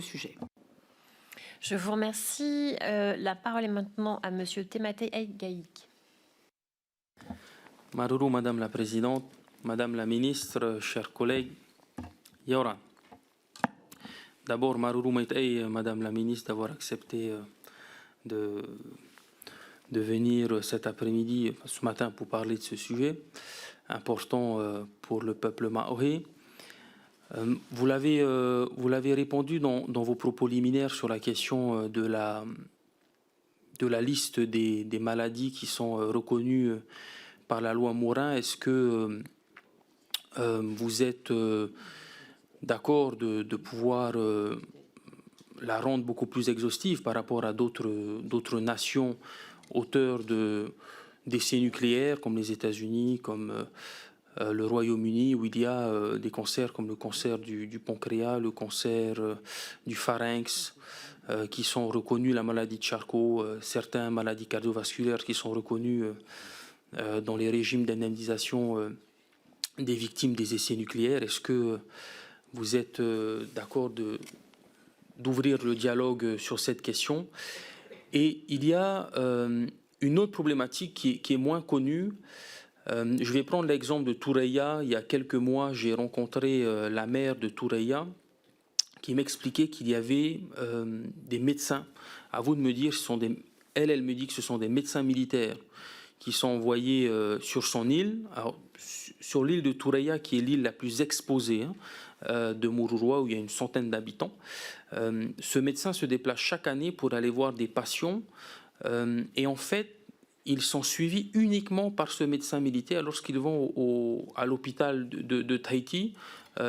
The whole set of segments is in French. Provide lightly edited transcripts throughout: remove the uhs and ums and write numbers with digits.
sujet. Je vous remercie. La parole est maintenant à Monsieur Tematé Gaïk. Maruru, Madame la Présidente, Madame la Ministre, chers collègues, Yoran. D'abord, Maruru Maitei, Madame la Ministre, d'avoir accepté de venir cet après-midi, ce matin, pour parler de ce sujet important pour le peuple maori. Vous l'avez répondu dans vos propos liminaires sur la question de la liste des maladies qui sont reconnues par la loi Morin. Est-ce que vous êtes d'accord de pouvoir la rendre beaucoup plus exhaustive par rapport à d'autres nations auteurs d'essais nucléaires comme les États-Unis, comme le Royaume-Uni, où il y a des cancers comme le cancer du pancréas, le cancer du pharynx, qui sont reconnus, la maladie de Charcot, certaines maladies cardiovasculaires qui sont reconnues dans les régimes d'indemnisation des victimes des essais nucléaires. Est-ce que vous êtes d'accord d'ouvrir le dialogue sur cette question? Et il y a une autre problématique qui est moins connue. Je vais prendre l'exemple de Toureia. Il y a quelques mois, j'ai rencontré la maire de Toureia qui m'expliquait qu'il y avait des médecins. À vous de me dire, elle me dit que ce sont des médecins militaires qui sont envoyés sur son île, sur l'île de Toureia, qui est l'île la plus exposée de Mururoa, où il y a une centaine d'habitants. Ce médecin se déplace chaque année pour aller voir des patients. Et en fait, ils sont suivis uniquement par ce médecin militaire. Lorsqu'ils vont à l'hôpital de Tahiti,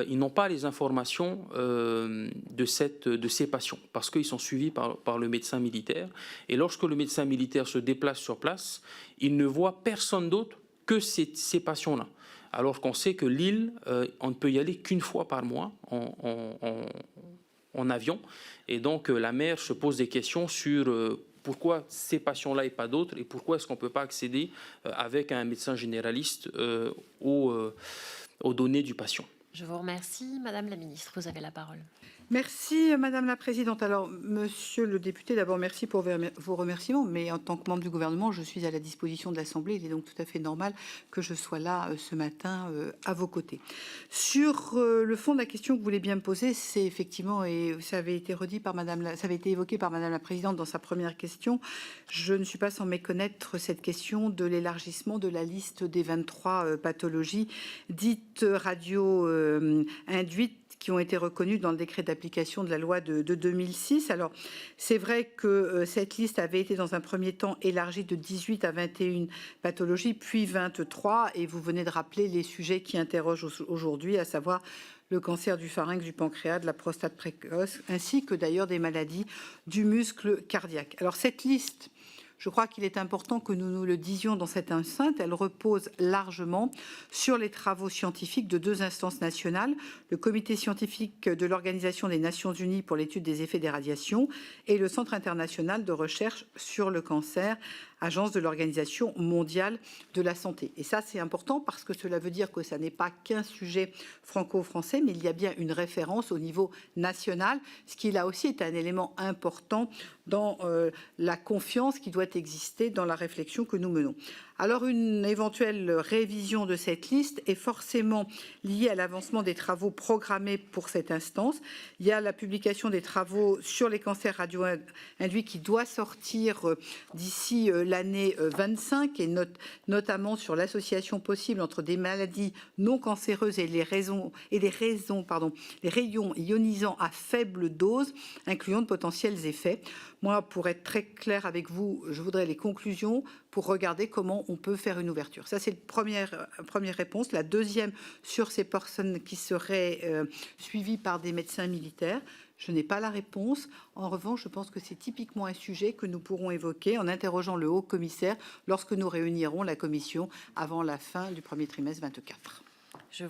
ils n'ont pas les informations de ces patients parce qu'ils sont suivis par le médecin militaire. Et lorsque le médecin militaire se déplace sur place, il ne voit personne d'autre que ces patients-là. Alors qu'on sait que l'île, on ne peut y aller qu'une fois par mois en avion. Et donc la maire se pose des questions sur pourquoi ces patients-là et pas d'autres, et pourquoi est-ce qu'on ne peut pas accéder avec un médecin généraliste aux données du patient. Je vous remercie. Madame la Ministre, vous avez la parole. Merci Madame la Présidente. Alors Monsieur le député, d'abord merci pour vos remerciements, mais en tant que membre du gouvernement, je suis à la disposition de l'Assemblée. Il est donc tout à fait normal que je sois là ce matin à vos côtés. Sur le fond de la question que vous voulez bien me poser, c'est effectivement, et ça avait été redit par ça avait été évoqué par Madame la Présidente dans sa première question, je ne suis pas sans méconnaître cette question de l'élargissement de la liste des 23 pathologies dites radio-induites qui ont été reconnus dans le décret d'application de la loi de 2006. Alors, c'est vrai que cette liste avait été dans un premier temps élargie de 18 à 21 pathologies, puis 23, et vous venez de rappeler les sujets qui interrogent aujourd'hui, à savoir le cancer du pharynx, du pancréas, de la prostate précoce, ainsi que d'ailleurs des maladies du muscle cardiaque. Alors, cette liste, je crois qu'il est important que nous nous le disions dans cette enceinte. Elle repose largement sur les travaux scientifiques de deux instances nationales, le Comité scientifique de l'Organisation des Nations Unies pour l'étude des effets des radiations et le Centre international de recherche sur le cancer, agence de l'Organisation mondiale de la santé. Et ça, c'est important parce que cela veut dire que ça n'est pas qu'un sujet franco-français, mais il y a bien une référence au niveau national, ce qui là aussi est un élément important dans la confiance qui doit exister dans la réflexion que nous menons. Alors, une éventuelle révision de cette liste est forcément liée à l'avancement des travaux programmés pour cette instance. Il y a la publication des travaux sur les cancers radio-induits qui doit sortir d'ici l'année 25 et notamment sur l'association possible entre des maladies non cancéreuses et les rayons ionisants à faible dose, incluant de potentiels effets. Moi, pour être très clair avec vous, je voudrais les conclusions pour regarder comment on peut faire une ouverture. Ça, c'est la première réponse. La deuxième, sur ces personnes qui seraient suivies par des médecins militaires, je n'ai pas la réponse. En revanche, je pense que c'est typiquement un sujet que nous pourrons évoquer en interrogeant le haut commissaire lorsque nous réunirons la commission avant la fin du premier trimestre 24.